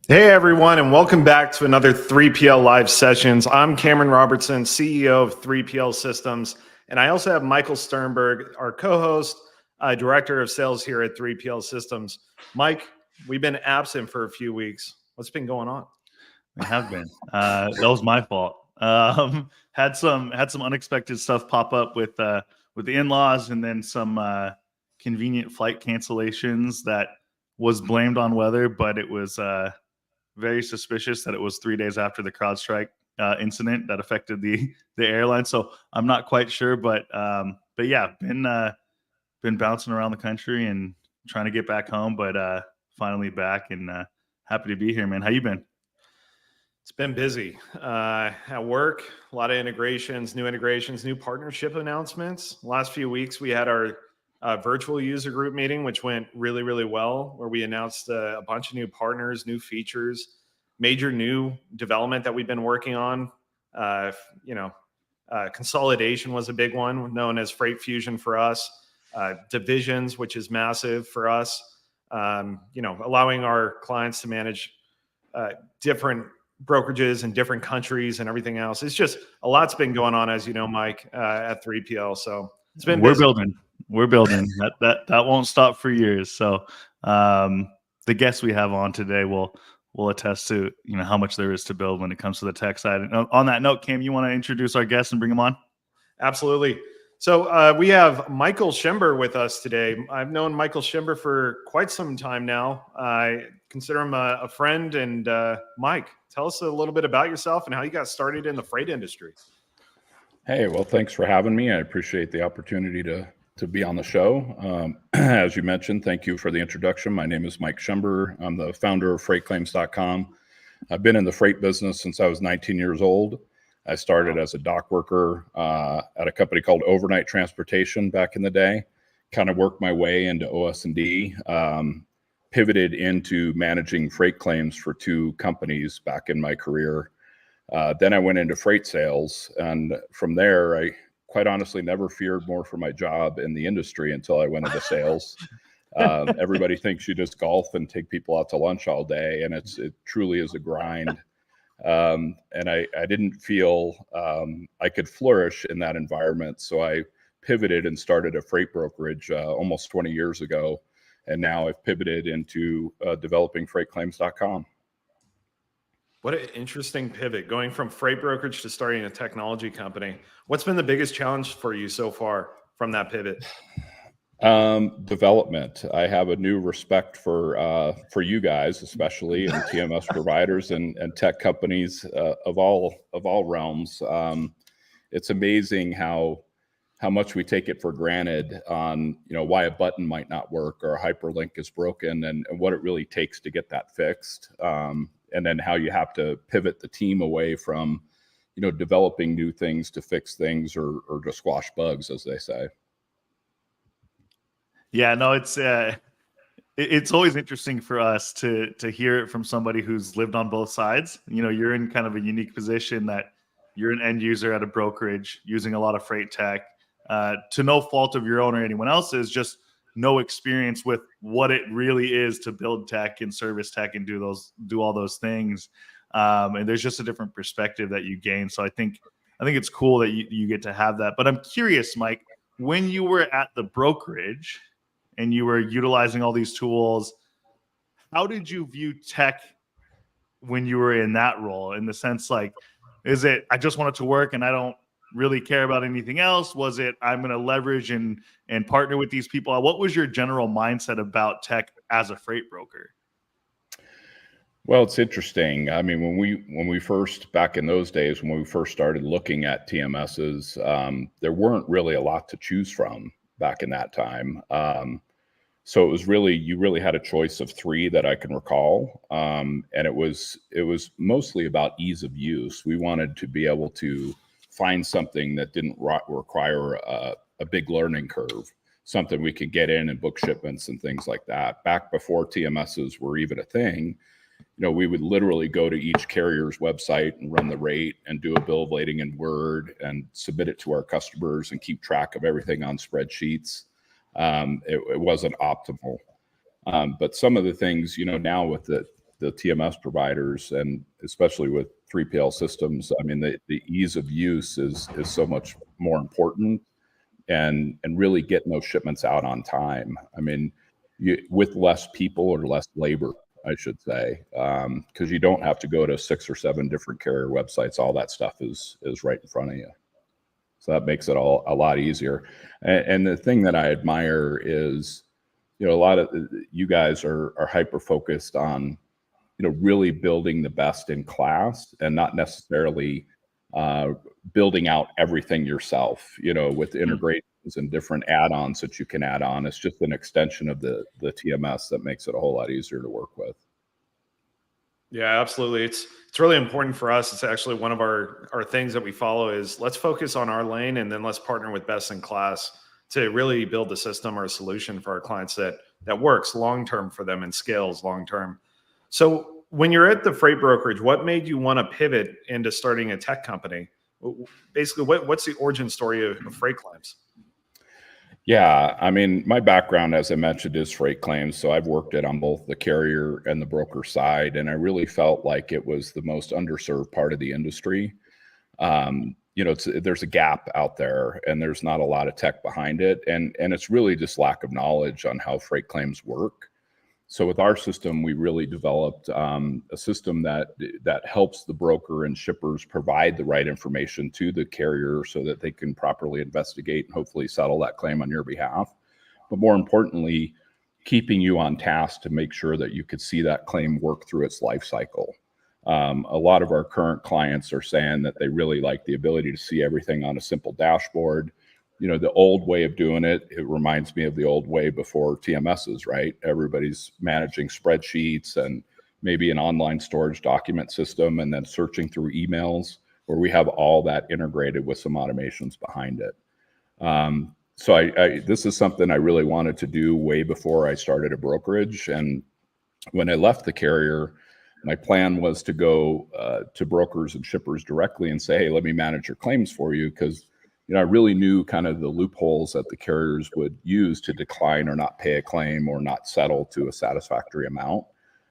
Hey everyone, and welcome back to another 3PL Live Sessions. I'm Cameron Robertson, CEO of 3PL Systems, and I also have Michael Sternberg, our co-host, Director of Sales here at 3PL Systems. Mike, we've been absent for a few weeks. What's been going on? We have been. That was my fault. Had some unexpected stuff pop up with the in-laws, and then some convenient flight cancellations that was blamed on weather, but it was very suspicious that it was 3 days after the CrowdStrike incident that affected the airline. So I'm not quite sure, but yeah, been bouncing around the country and trying to get back home, but finally back and happy to be here, man. How you been? It's been busy at work, a lot of integrations, new partnership announcements. Last few weeks, we had our virtual user group meeting, which went really, really well, where we announced a bunch of new partners, new features, major new development that we've been working on. Consolidation was a big one, known as Freight Fusion for us. Divisions, which is massive for us. Allowing our clients to manage different brokerages in different countries and everything else. It's just a lot's been going on, as you know, Mike, at 3PL. So it's been busy. We're building. that won't stop for years. So the guests we have on today will attest to how much there is to build when it comes to the tech side. And on that note, Cam, you want to introduce our guests and bring them on? Absolutely. So we have Michael Schember with us today. I've known Michael Schember for quite some time now. I consider him a friend. And Mike, tell us a little bit about yourself and how you got started in the freight industry. Hey, well, thanks for having me. I appreciate the opportunity to be on the show. As you mentioned, thank you for the introduction. My name is Mike Schember. I'm the founder of FreightClaims.com. I've been in the freight business since I was 19 years old. I started as a dock worker at a company called Overnight Transportation back in the day. Kind of worked my way into OS&D, pivoted into managing freight claims for two companies back in my career. Then I went into freight sales, and from there, I quite honestly never feared more for my job in the industry until I went into sales. Everybody thinks you just golf and take people out to lunch all day, and it truly is a grind. And I didn't feel I could flourish in that environment. So I pivoted and started a freight brokerage almost 20 years ago. And now I've pivoted into developing FreightClaims.com. What an interesting pivot, going from freight brokerage to starting a technology company. What's been the biggest challenge for you so far from that pivot? Development. I have a new respect for you guys, especially, and TMS providers and tech companies of all realms. It's amazing how much we take it for granted on why a button might not work or a hyperlink is broken, and what it really takes to get that fixed. And then how you have to pivot the team away from developing new things to fix things or to squash bugs, as they say. Yeah, no, it's always interesting for us to hear it from somebody who's lived on both sides. You're in kind of a unique position that you're an end user at a brokerage using a lot of freight tech, to no fault of your own or anyone else's, just no experience with what it really is to build tech and service tech and do all those things. And there's just a different perspective that you gain. So I think it's cool that you get to have that. But I'm curious, Mike, when you were at the brokerage and you were utilizing all these tools, how did you view tech when you were in that role? In the sense, like, is it, I just want it to work and I don't really care about anything else? Was it, I'm going to leverage and partner with these people? What was your general mindset about tech as a freight broker? Well, it's interesting. I mean, when we first, back in those days, when we first started looking at TMSs, there weren't really a lot to choose from back in that time. So it was you really had a choice of three that I can recall. And it was mostly about ease of use. We wanted to be able to find something that didn't require a big learning curve, something we could get in and book shipments and things like that. Back before TMSs were even a thing, we would literally go to each carrier's website and run the rate and do a bill of lading in Word and submit it to our customers and keep track of everything on spreadsheets. It wasn't optimal. But some of the things, now with the the TMS providers, and especially with 3PL systems, I mean, the ease of use is so much more important, and really getting those shipments out on time. I mean, with less people or less labor, I should say, because you don't have to go to 6 or 7 different carrier websites. All that stuff is right in front of you. So that makes it all a lot easier. And the thing that I admire is, a lot of you guys are hyper focused on, really building the best in class, and not necessarily building out everything yourself, with integrations and different add-ons that you can add on. It's just an extension of the TMS that makes it a whole lot easier to work with. Yeah, absolutely. It's really important for us. It's actually one of our things that we follow is let's focus on our lane, and then let's partner with best in class to really build a system or a solution for our clients that works long-term for them and scales long-term. So when you're at the freight brokerage, what made you want to pivot into starting a tech company? Basically, what's the origin story of freight claims? Yeah, I mean, my background, as I mentioned, is freight claims. So I've worked it on both the carrier and the broker side, and I really felt like it was the most underserved part of the industry. There's a gap out there, and there's not a lot of tech behind it, and it's really just lack of knowledge on how freight claims work. So with our system, we really developed a system that helps the broker and shippers provide the right information to the carrier so that they can properly investigate and hopefully settle that claim on your behalf. But more importantly, keeping you on task to make sure that you could see that claim work through its life cycle. A lot of our current clients are saying that they really like the ability to see everything on a simple dashboard. The old way of doing it reminds me of the old way before TMSs, right? Everybody's managing spreadsheets and maybe an online storage document system, and then searching through emails, where we have all that integrated with some automations behind it. So this is something I really wanted to do way before I started a brokerage. And when I left the carrier, my plan was to go to brokers and shippers directly and say, hey, let me manage your claims for you, because I really knew kind of the loopholes that the carriers would use to decline or not pay a claim or not settle to a satisfactory amount,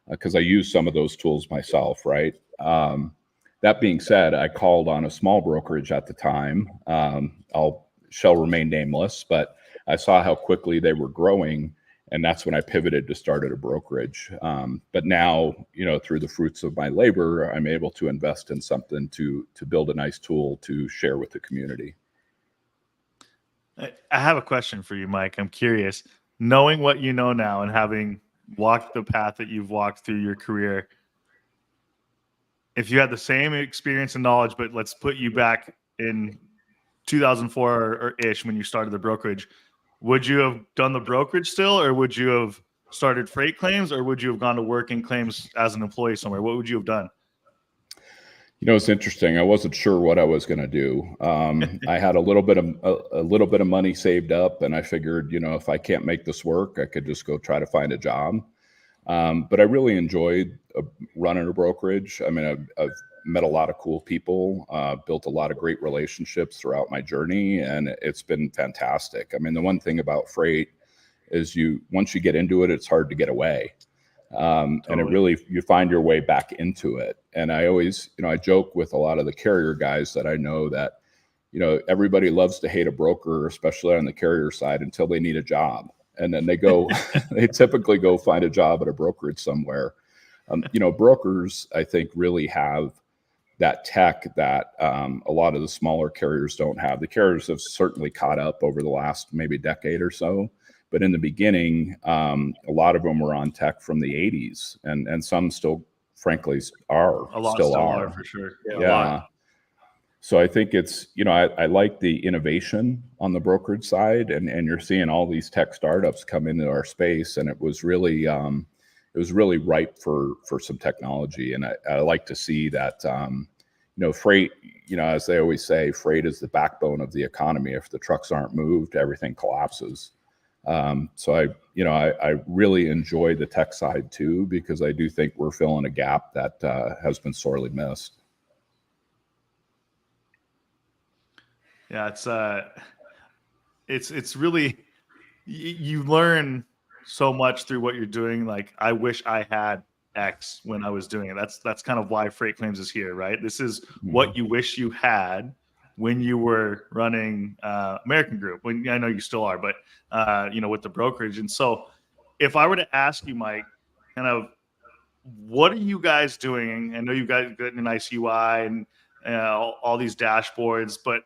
because I used some of those tools myself, right? That being said, I called on a small brokerage at the time. Shall remain nameless, but I saw how quickly they were growing, and that's when I pivoted to start at a brokerage. But now, through the fruits of my labor, I'm able to invest in something to build a nice tool to share with the community. I have a question for you, Mike. I'm curious, knowing what you know now and having walked the path that you've walked through your career, if you had the same experience and knowledge, but let's put you back in 2004 or ish when you started the brokerage, would you have done the brokerage still, or would you have started freight claims, or would you have gone to work in claims as an employee somewhere? What would you have done? It's interesting. I wasn't sure what I was going to do. I had a little bit of money saved up, and I figured, if I can't make this work, I could just go try to find a job. But I really enjoyed running a brokerage. I mean, I've met a lot of cool people, built a lot of great relationships throughout my journey, and it's been fantastic. I mean, the one thing about freight is once you get into it, it's hard to get away. Totally. And it really, you find your way back into it. And I always, I joke with a lot of the carrier guys that I know that, everybody loves to hate a broker, especially on the carrier side, until they need a job. And then they typically go find a job at a brokerage somewhere. Brokers, I think, really have that tech that a lot of the smaller carriers don't have. The carriers have certainly caught up over the last maybe decade or so. But in the beginning, a lot of them were on tech from the 80s, and some still, frankly, are. A lot still are for sure. Yeah. So I think it's, I like the innovation on the brokerage side, and you're seeing all these tech startups come into our space, and it was really ripe for some technology. And I like to see that, freight, as they always say, freight is the backbone of the economy. If the trucks aren't moved, everything collapses. So I really enjoy the tech side too, because I do think we're filling a gap that has been sorely missed. Yeah, it's really, you learn so much through what you're doing. Like, I wish I had X when I was doing it. That's kind of why Freight Claims is here, right? This is what you wish you had when you were running American Group. When I know you still are, but with the brokerage. And so, if I were to ask you, Mike, kind of, what are you guys doing? I know you guys got a nice UI and all these dashboards, but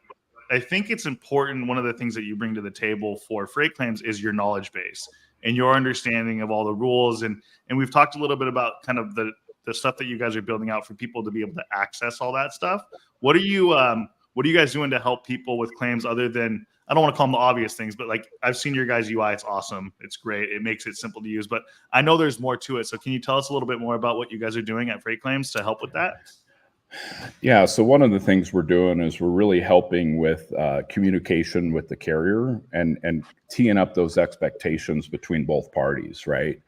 I think it's important. One of the things that you bring to the table for Freight Claims is your knowledge base and your understanding of all the rules. And we've talked a little bit about kind of the stuff that you guys are building out for people to be able to access all that stuff. What are you guys doing to help people with claims other than, I don't want to call them the obvious things, but like, I've seen your guys' UI. It's awesome. It's great. It makes it simple to use, but I know there's more to it. So can you tell us a little bit more about what you guys are doing at Freight Claims to help with that? Yeah. So one of the things we're doing is we're really helping with communication with the carrier and teeing up those expectations between both parties, right?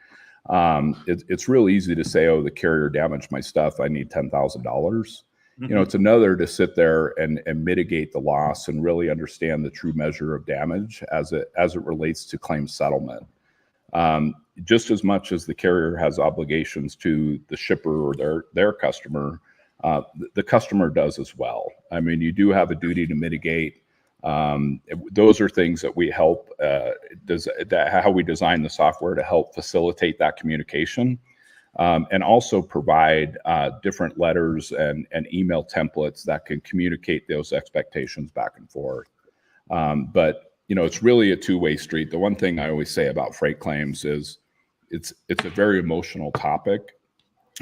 It's real easy to say, oh, the carrier damaged my stuff, I need $10,000. It's another to sit there and mitigate the loss and really understand the true measure of damage as it relates to claim settlement. Just as much as the carrier has obligations to the shipper or their customer, the customer does as well. I mean, you do have a duty to mitigate. Those are things that we help, how we design the software to help facilitate that communication. And also provide different letters and email templates that can communicate those expectations back and forth. But it's really a two-way street. The one thing I always say about Freight Claims is it's a very emotional topic.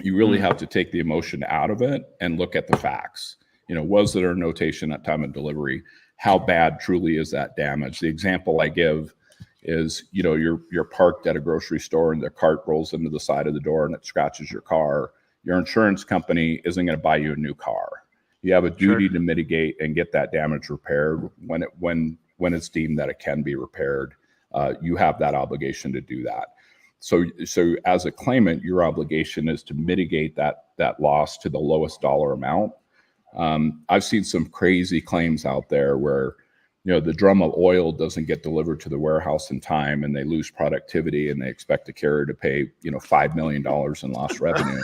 You really have to take the emotion out of it and look at the facts. Was there a notation at time of delivery? How bad truly is that damage? The example I give is, you're parked at a grocery store and the cart rolls into the side of the door and it scratches your car. Your insurance company isn't going to buy you a new car. You have a duty to mitigate and get that damage repaired when it's deemed that it can be repaired. You have that obligation to do that. So as a claimant, your obligation is to mitigate that loss to the lowest dollar amount. I've seen some crazy claims out there where the drum of oil doesn't get delivered to the warehouse in time and they lose productivity and they expect the carrier to pay, $5 million in lost revenue.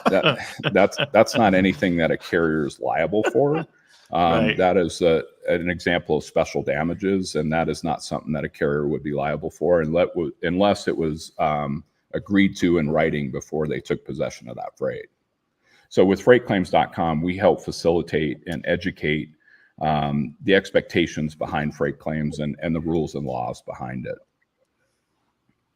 That's not anything that a carrier is liable for. Right. That is an example of special damages, and that is not something that a carrier would be liable for unless it was agreed to in writing before they took possession of that freight. So with freightclaims.com, we help facilitate and educate the expectations behind freight claims and the rules and laws behind it.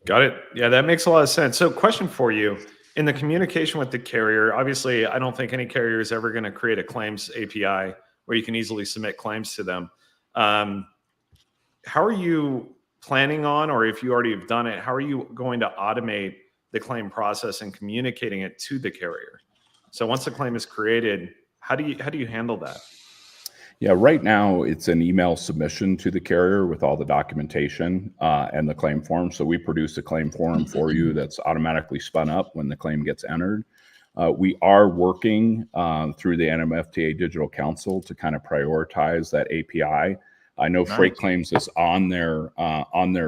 Got it. Yeah, that makes a lot of sense. So question for you, in the communication with the carrier, obviously, I don't think any carrier is ever going to create a claims API where you can easily submit claims to them. How are you planning on, or if you already have done it, how are you going to automate the claim process and communicating it to the carrier? So once the claim is created, how do you handle that? Yeah, right now it's an email submission to the carrier with all the documentation and the claim form. So we produce a claim form for you that's automatically spun up when the claim gets entered. We are working through the NMFTA Digital Council to kind of prioritize that API. I know nice. Freight Claims is on their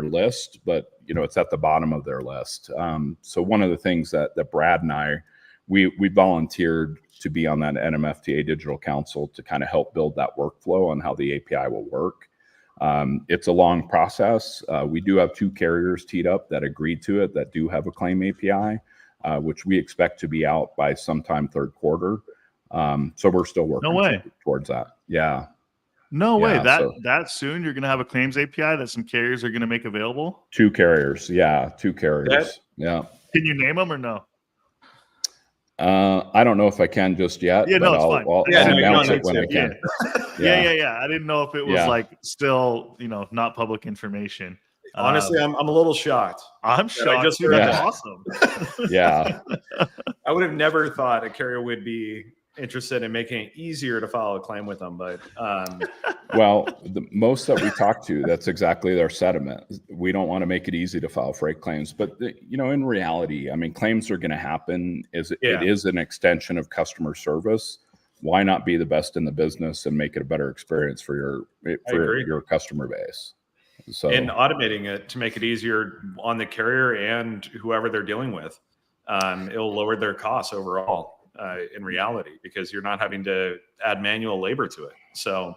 list, but it's at the bottom of their list. So one of the things that Brad and I we volunteered to be on that NMFTA Digital Council to kind of help build that workflow on how the API will work. It's a long process. We do have 2 carriers teed up that agreed to it that do have a claim API, which we expect to be out by sometime third quarter. So we're still working towards that. Yeah. No way. That soon you're going to have a claims API that some carriers are going to make available? 2 carriers. Yeah. 2 carriers. Yeah. Can you name them or no? I don't know if I can just yet. Yeah, but no, it's fine. I'll announce it when I can. Yeah. I didn't know if it was like still, not public information. Honestly, I'm a little shocked. I'm shocked too. That's awesome. Yeah. I would have never thought a carrier would be interested in making it easier to file a claim with them, but well, the most that we talk to, that's exactly their sentiment. We don't want to make it easy to file freight claims, but in reality, I mean, claims are going to happen. It is an extension of customer service. Why not be the best in the business and make it a better experience for your customer base? So, and automating it to make it easier on the carrier and whoever they're dealing with. it'll lower their costs overall in reality, because you're not having to add manual labor to it. So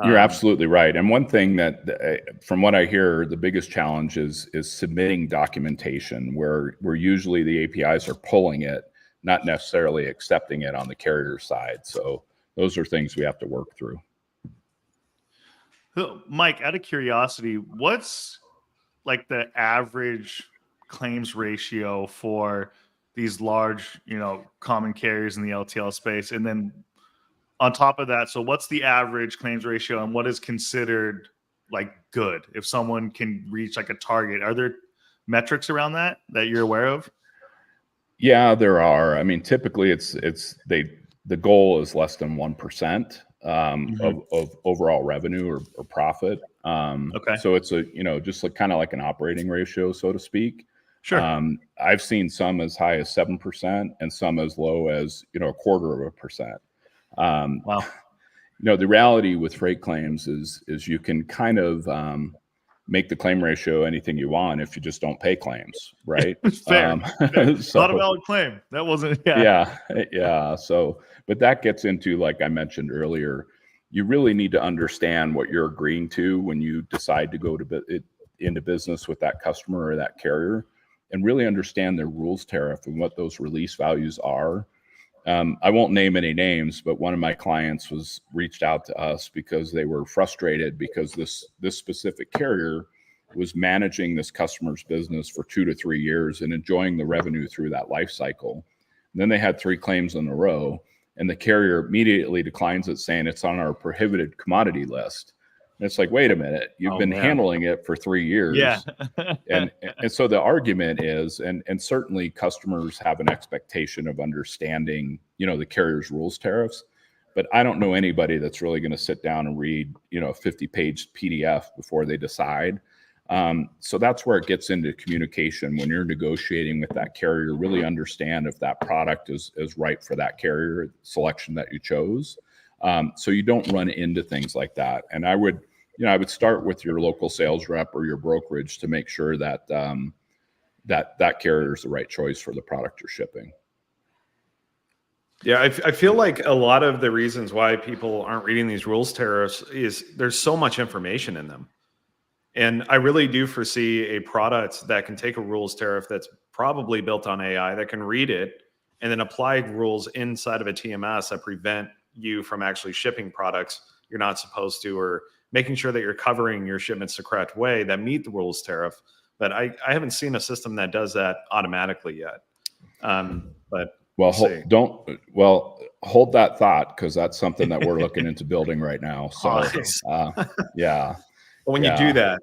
you're absolutely right. And one thing that, from what I hear, the biggest challenge is submitting documentation where usually the APIs are pulling it, not necessarily accepting it on the carrier side. So those are things we have to work through. So, Mike, out of curiosity, what's like the average claims ratio for these large, common carriers in the LTL space? And then on top of that, so what's the average claims ratio and what is considered like good if someone can reach like a target? Are there metrics around that you're aware of? Yeah, there are. I mean, typically the goal is less than 1% of overall revenue or profit. Okay. So it's just like kind of like an operating ratio, so to speak. Sure. I've seen some as high as 7% and some as low as, 0.25%. Wow. The reality with freight claims is you can kind of make the claim ratio anything you want if you just don't pay claims, right? Fair. So, not a valid claim. That wasn't. Yeah. So, but that gets into, like I mentioned earlier, you really need to understand what you're agreeing to when you decide to go into business with that customer or that carrier, and really understand their rules tariff and what those release values are. I won't name any names, but one of my clients reached out to us because they were frustrated because this specific carrier was managing this customer's business for 2 to 3 years and enjoying the revenue through that life cycle. And then they had 3 claims in a row, and the carrier immediately declines it, saying it's on our prohibited commodity list. And it's like, wait a minute, you've been handling it for 3 years. Yeah. and so the argument is, and certainly customers have an expectation of understanding, the carrier's rules tariffs, but I don't know anybody that's really going to sit down and read, a 50-page PDF before they decide. So that's where it gets into communication. When you're negotiating with that carrier, really understand if that product is right for that carrier selection that you chose. So you don't run into things like that. And I would start with your local sales rep or your brokerage to make sure that that carrier is the right choice for the product you're shipping. Yeah, I feel like a lot of the reasons why people aren't reading these rules tariffs is there's so much information in them. And I really do foresee a product that can take a rules tariff that's probably built on AI, that can read it and then apply rules inside of a TMS that prevent you from actually shipping products you're not supposed to, or making sure that you're covering your shipments the correct way that meet the rules tariff. But I haven't seen a system that does that automatically yet. But hold that thought, because that's something that we're looking into building right now. So yeah. But when you do that,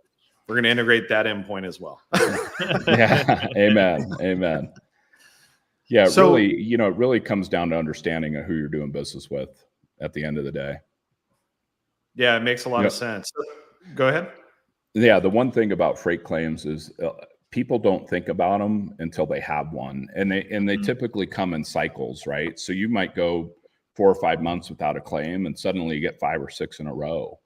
we're going to integrate that endpoint as well. Yeah. Amen. Yeah. So, really, it really comes down to understanding who you're doing business with at the end of the day. Yeah, it makes a lot of sense. Go ahead. Yeah. The one thing about freight claims is people don't think about them until they have one. And they typically come in cycles, right? So you might go 4 or 5 months without a claim, and suddenly you get 5 or 6 in a row.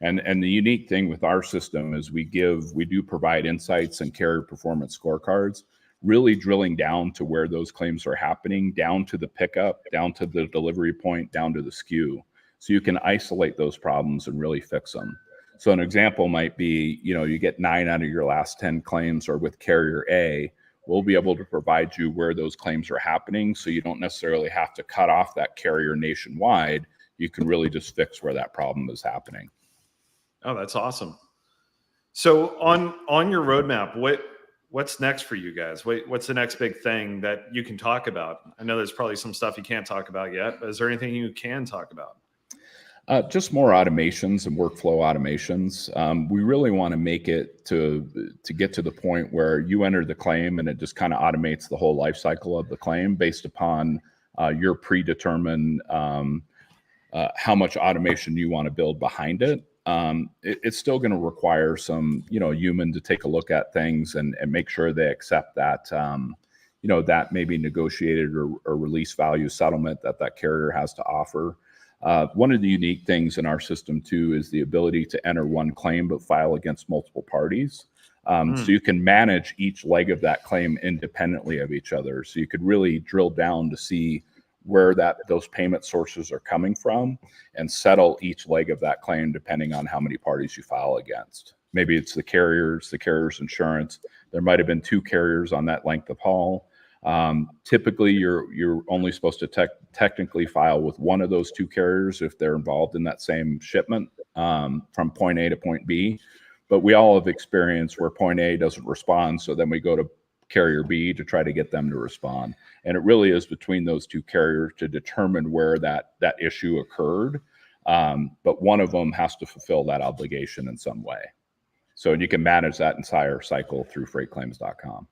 And the unique thing with our system is we do provide insights and carrier performance scorecards, really drilling down to where those claims are happening, down to the pickup, down to the delivery point, down to the SKU. So you can isolate those problems and really fix them. So an example might be, you get 9 out of your last 10 claims are with carrier A. We'll be able to provide you where those claims are happening, so you don't necessarily have to cut off that carrier nationwide. You can really just fix where that problem is happening. Oh, that's awesome. So on your roadmap, what's next for you guys? What's the next big thing that you can talk about? I know there's probably some stuff you can't talk about yet, but is there anything you can talk about? Just more automations and workflow automations. We really want to make it to get to the point where you enter the claim and it just kind of automates the whole life cycle of the claim based upon your predetermined how much automation you want to build behind it. It's still going to require some, human to take a look at things and make sure they accept that, that maybe negotiated or release value settlement that carrier has to offer. One of the unique things in our system too is the ability to enter one claim but file against multiple parties. So you can manage each leg of that claim independently of each other. So you could really drill down to see where those payment sources are coming from and settle each leg of that claim depending on how many parties you file against. Maybe it's the carrier's insurance. There might have been 2 carriers on that length of haul. Typically, you're only supposed to technically file with one of those 2 carriers if they're involved in that same shipment from point A to point B. But we all have experienced where point A doesn't respond, so then we go to carrier B to try to get them to respond. And it really is between those 2 carriers to determine where that issue occurred. But one of them has to fulfill that obligation in some way. So you can manage that entire cycle through freightclaims.com.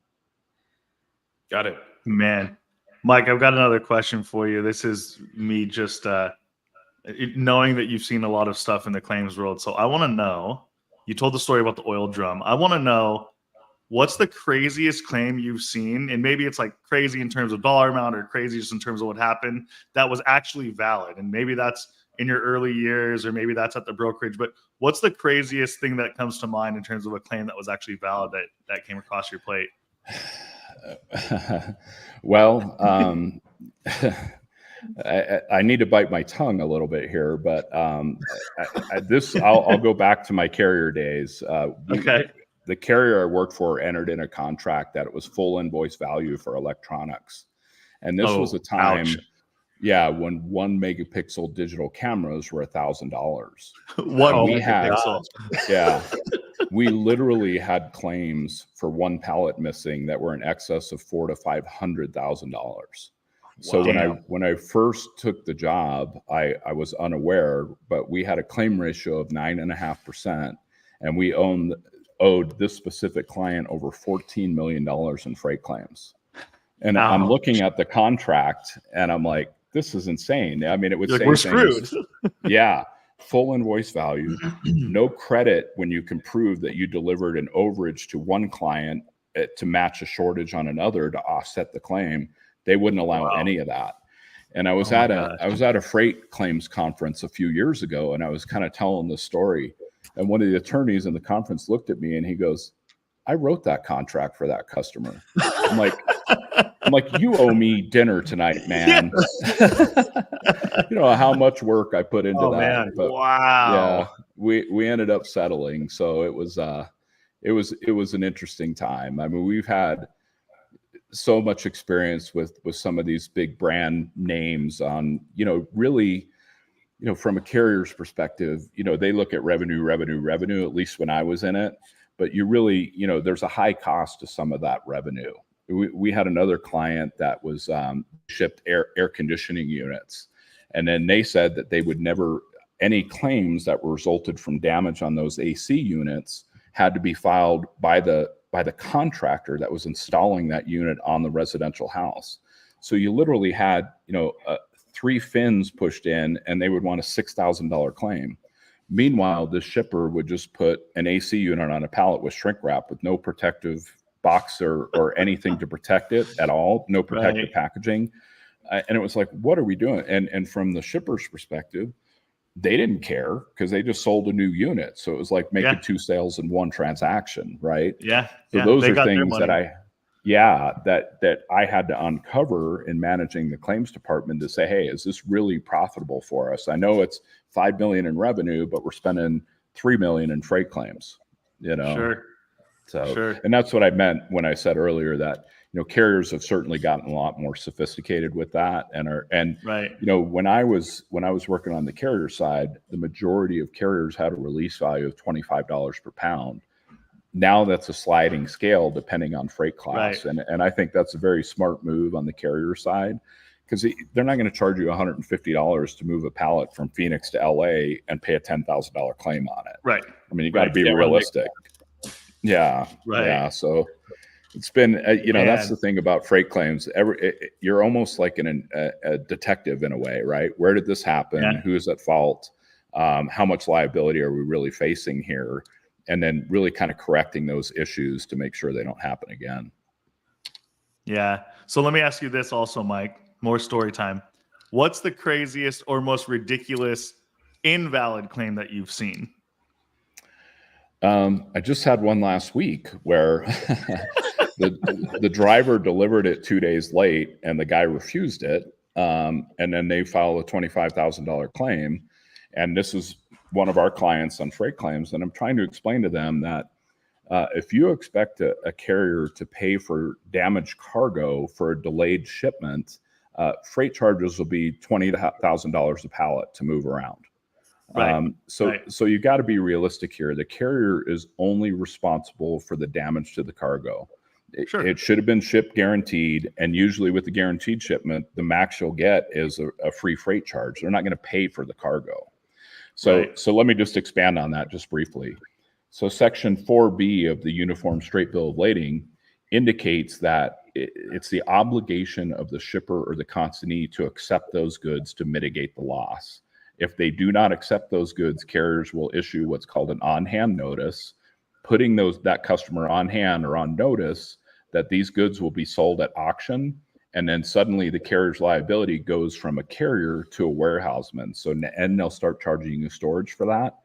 Got it. Man, Mike, I've got another question for you. This is me just knowing that you've seen a lot of stuff in the claims world. So I want to know, you told the story about the oil drum. I want to know, what's the craziest claim you've seen? And maybe it's like crazy in terms of dollar amount or crazy just in terms of what happened that was actually valid. And maybe that's in your early years, or maybe that's at the brokerage. But what's the craziest thing that comes to mind in terms of a claim that was actually valid that came across your plate? Well, I need to bite my tongue a little bit here, but I'll go back to my carrier days. Okay. The carrier I worked for entered in a contract that it was full invoice value for electronics. And this was a time, when 1 megapixel digital cameras were $1,000. We literally had claims for 1 pallet missing that were in excess of $400,000 to $500,000. So when I first took the job, I was unaware, but we had a claim ratio of 9.5%, and we owed this specific client over $14 million in freight claims. And I'm looking at the contract and I'm like, this is insane. I mean, it would say we're screwed. Full invoice value, no credit when you can prove that you delivered an overage to one client to match a shortage on another to offset the claim. They wouldn't allow any of that. And I was at a freight claims conference a few years ago, and I was kind of telling this story. And one of the attorneys in the conference looked at me and he goes, I wrote that contract for that customer. I'm like, you owe me dinner tonight, man. You know how much work I put into that. Man. But wow. Yeah, we ended up settling. So it was an interesting time. I mean, we've had so much experience with some of these big brand names on, really, from a carrier's perspective, they look at revenue, at least when I was in it. But you really, there's a high cost to some of that revenue. We had another client that was shipped air conditioning units. And then they said that they would never, any claims that were resulted from damage on those AC units had to be filed by the contractor that was installing that unit on the residential house. So you literally had, 3 fins pushed in and they would want a $6,000 claim. Meanwhile, this shipper would just put an AC unit on a pallet with shrink wrap with no protective box or anything to protect it at all, no protective packaging. And it was like, what are we doing? And from the shipper's perspective, they didn't care because they just sold a new unit. So it was like making 2 sales in 1 transaction, right? Yeah. So those are things that I had to uncover in managing the claims department to say, hey, is this really profitable for us? I know it's $5 million in revenue, but we're spending $3 million in freight claims, Sure. So, and that's what I meant when I said earlier that, carriers have certainly gotten a lot more sophisticated with that when I was working on the carrier side, the majority of carriers had a release value of $25 per pound. Now that's a sliding scale depending on freight class. And I think that's a very smart move on the carrier side, because they're not going to charge you $150 to move a pallet from Phoenix to LA and pay a $10,000 claim on it. Right. I mean, you got to be realistic. Yeah. So it's been, that's the thing about freight claims. You're almost like a detective in a way, right? Where did this happen? Yeah. Who is at fault? How much liability are we really facing here? And then really kind of correcting those issues to make sure they don't happen again. Yeah. So let me ask you this also, Mike, more story time. What's the craziest or most ridiculous invalid claim that you've seen? I just had one last week where the driver delivered it 2 days late and the guy refused it. And then they filed a $25,000 claim. And this is one of our clients on freight claims. And I'm trying to explain to them that if you expect a carrier to pay for damaged cargo for a delayed shipment, freight charges will be $20,000 a pallet to move around. Right. So you got to be realistic here. The carrier is only responsible for the damage to the cargo. It should have been shipped guaranteed, and usually with the guaranteed shipment, the max you'll get is a free freight charge. They're not going to pay for the cargo. So let me just expand on that just briefly. So Section 4B of the Uniform Straight Bill of Lading indicates that it's the obligation of the shipper or the consignee to accept those goods to mitigate the loss. If they do not accept those goods, carriers will issue what's called an on-hand notice, putting that customer on hand or on notice that these goods will be sold at auction. And then suddenly the carrier's liability goes from a carrier to a warehouseman. And they'll start charging you storage for that.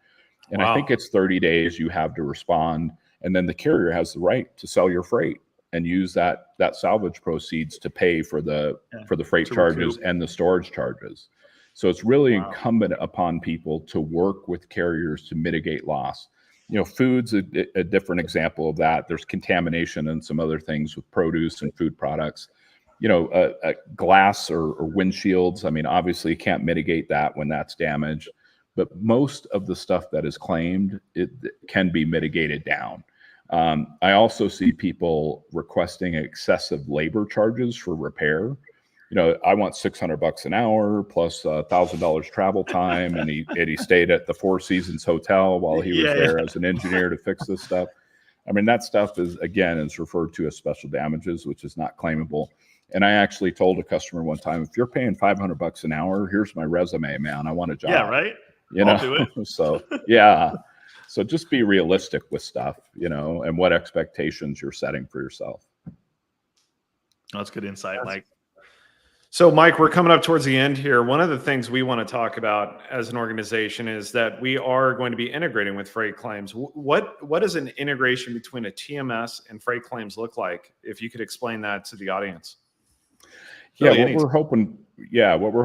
And I think it's 30 days you have to respond. And then the carrier has the right to sell your freight and use that salvage proceeds to pay for the freight charges and the storage charges. So it's really incumbent upon people to work with carriers to mitigate loss. Food's a different example of that. There's contamination and some other things with produce and food products. Glass or windshields. I mean, obviously you can't mitigate that when that's damaged, but most of the stuff that is claimed, it can be mitigated down. I also see people requesting excessive labor charges for repair. I want $600 an hour plus $1,000 travel time, and he stayed at the Four Seasons Hotel while he was there as an engineer to fix this stuff. I mean, that stuff is referred to as special damages, which is not claimable. And I actually told a customer one time, if you're paying $500 an hour, here's my resume, man. I want a job. Yeah, right. I'll do it. So just be realistic with stuff, and what expectations you're setting for yourself. That's good insight, Mike. So, Mike, we're coming up towards the end here. One of the things we want to talk about as an organization is that we are going to be integrating with freight claims. What does an integration between a TMS and freight claims look like? If you could explain that to the audience. What we're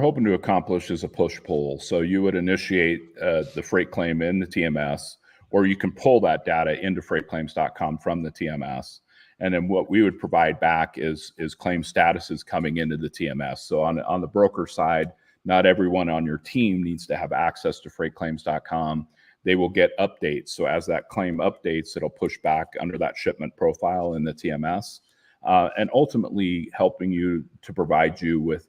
hoping to accomplish is a push-pull. So you would initiate the freight claim in the TMS, or you can pull that data into freightclaims.com from the TMS. And then what we would provide back is claim statuses coming into the TMS. So on the broker side, not everyone on your team needs to have access to freightclaims.com. They will get updates. So as that claim updates, it'll push back under that shipment profile in the TMS, and ultimately helping you to provide you with,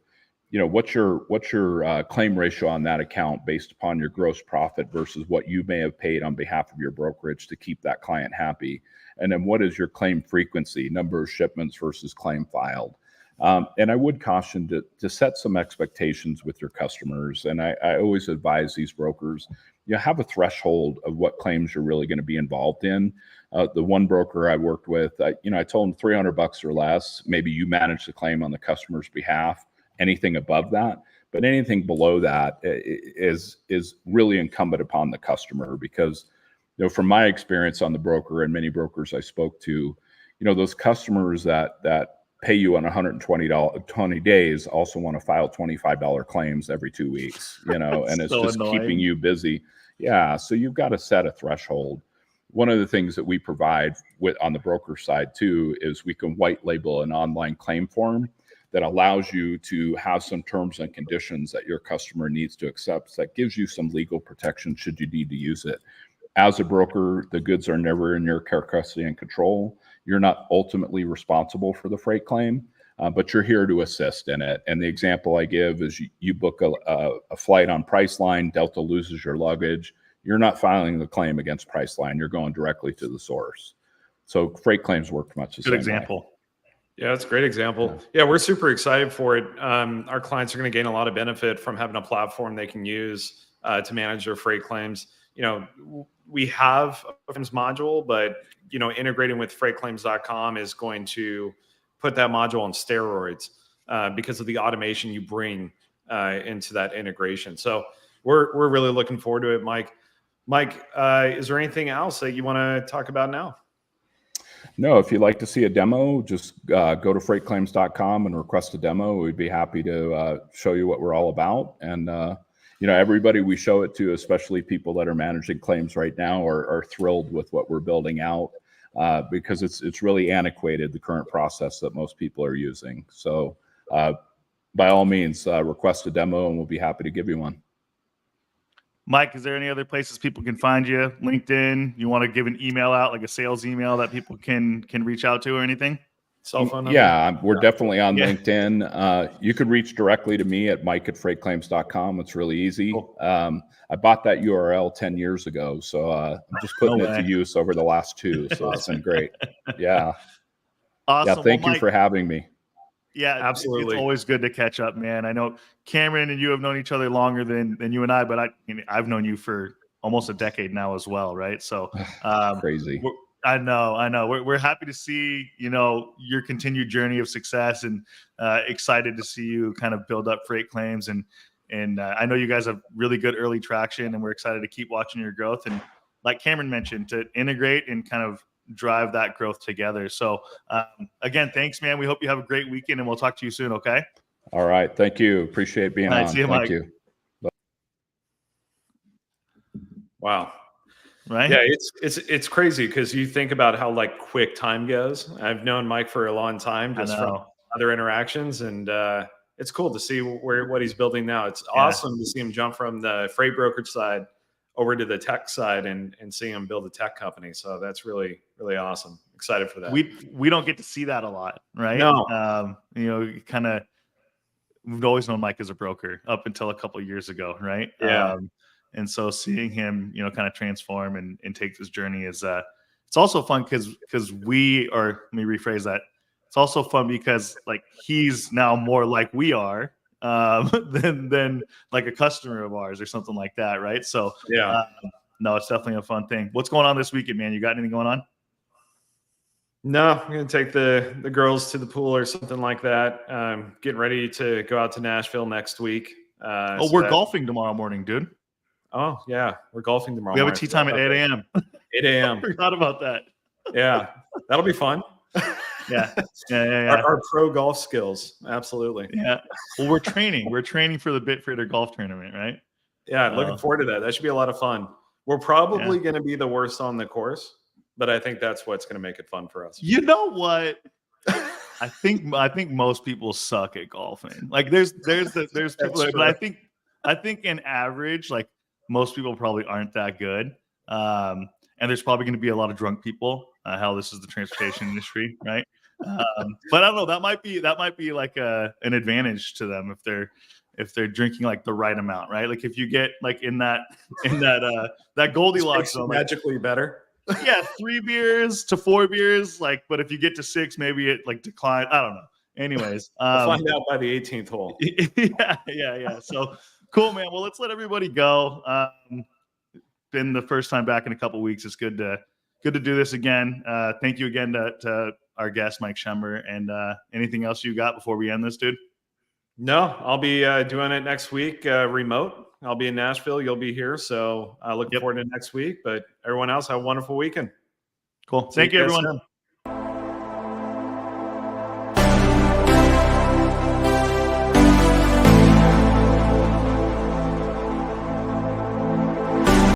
what's your claim ratio on that account based upon your gross profit versus what you may have paid on behalf of your brokerage to keep that client happy. And then what is your claim frequency, number of shipments versus claim filed? And I would caution to set some expectations with your customers. And I always advise these brokers, have a threshold of what claims you're really going to be involved in. The one broker I worked with, I told him $300 or less. Maybe you manage the claim on the customer's behalf. Anything above that, but anything below that is really incumbent upon the customer, because from my experience on the broker and many brokers I spoke to, those customers that pay you on 20 days also want to file $25 claims every 2 weeks, and it's so just annoying. Keeping you busy. Yeah, so you've got to set a threshold. One of the things that we provide on the broker side too is we can white label an online claim form that allows you to have some terms and conditions that your customer needs to accept. That gives you some legal protection should you need to use it. As a broker, the goods are never in your care, custody, and control. You're not ultimately responsible for the freight claim, but you're here to assist in it. And the example I give is you book a flight on Priceline, Delta loses your luggage. You're not filing the claim against Priceline. You're going directly to the source. So freight claims work much the same way. Good example. Yeah, that's a great example. Yeah, we're super excited for it. Our clients are going to gain a lot of benefit from having a platform they can use to manage their freight claims. We have a claims module, but integrating with freightclaims.com is going to put that module on steroids because of the automation you bring into that integration. So we're really looking forward to it, Mike. Mike, is there anything else that you want to talk about now? No, if you'd like to see a demo, just go to freightclaims.com and request a demo. We'd be happy to show you what we're all about. And, everybody we show it to, especially people that are managing claims right now, are thrilled with what we're building out because it's really antiquated, the current process that most people are using. So by all means, request a demo and we'll be happy to give you one. Mike, is there any other places people can find you? LinkedIn? You want to give an email out, like a sales email that people can reach out to or anything? Cell phone number? Yeah, we're definitely on LinkedIn. You could reach directly to me at mike@freightclaims.com. It's really easy. Cool. I bought that URL 10 years ago, so I'm just putting it to use over the last 2. So it's been great. Yeah. Awesome. Yeah, thank you for having me. Yeah, absolutely. It's always good to catch up, man. I know Cameron and you have known each other longer than you and I, but I've known you for almost a decade now as well, right? So crazy. I know. We're happy to see, your continued journey of success, and excited to see you kind of build up Freight Claims. And I know you guys have really good early traction, and we're excited to keep watching your growth. And like Cameron mentioned, to integrate and kind of drive that growth together. So again, thanks, man. We hope you have a great weekend, and we'll talk to you soon. Okay. All right. Thank you. Appreciate being on. See you, Thank Mike. you. Wow. Right. Yeah. It's crazy because you think about how like quick time goes. I've known Mike for a long time just from other interactions, and it's cool to see what he's building now. It's awesome to see him jump from the freight brokerage side over to the tech side and seeing him build a tech company. So that's really, really awesome. Excited for that. We don't get to see that a lot, right? No. We've always known Mike as a broker up until a couple of years ago, right? Yeah. And so seeing him, kind of transform and take this journey is it's also fun because let me rephrase that. It's also fun because like he's now more like we are than like a customer of ours or something like that, right? So yeah, no, it's definitely a fun thing. What's going on this weekend, man? You got anything going on? No, I'm gonna take the girls to the pool or something like that. Getting ready to go out to Nashville next week. We're golfing tomorrow morning, dude. Oh yeah, we're golfing tomorrow. We have a tee time at 8 a.m. 8 a.m. I forgot about that. Yeah, that'll be fun. Yeah. Our pro golf skills, absolutely. Yeah. Well, we're training for the Bitfreighter golf tournament, right? Yeah, looking forward to that. That should be a lot of fun. We're probably going to be the worst on the course, but I think that's what's going to make it fun for us. You know what? I think most people suck at golfing. Like there's people, but I think in average, like most people probably aren't that good. And there's probably going to be a lot of drunk people. Hell, this is the transportation industry, right? But I don't know. That might be like an advantage to them if they're drinking like the right amount, right? Like if you get like in that Goldilocks zone, magically better. Yeah, 3 beers to 4 beers, like. But if you get to 6, maybe it like decline. I don't know. Anyways, we'll find out by the 18th hole. Yeah. So cool, man. Well, let's let everybody go. Been the first time back in a couple of weeks. It's good to do this again. Thank you again to our guest, Mike Schember. And anything else you got before we end this, dude? No, I'll be doing it next week, remote. I'll be in Nashville. You'll be here. So looking forward to next week. But everyone else, have a wonderful weekend. Cool. Thank you, everyone. Soon.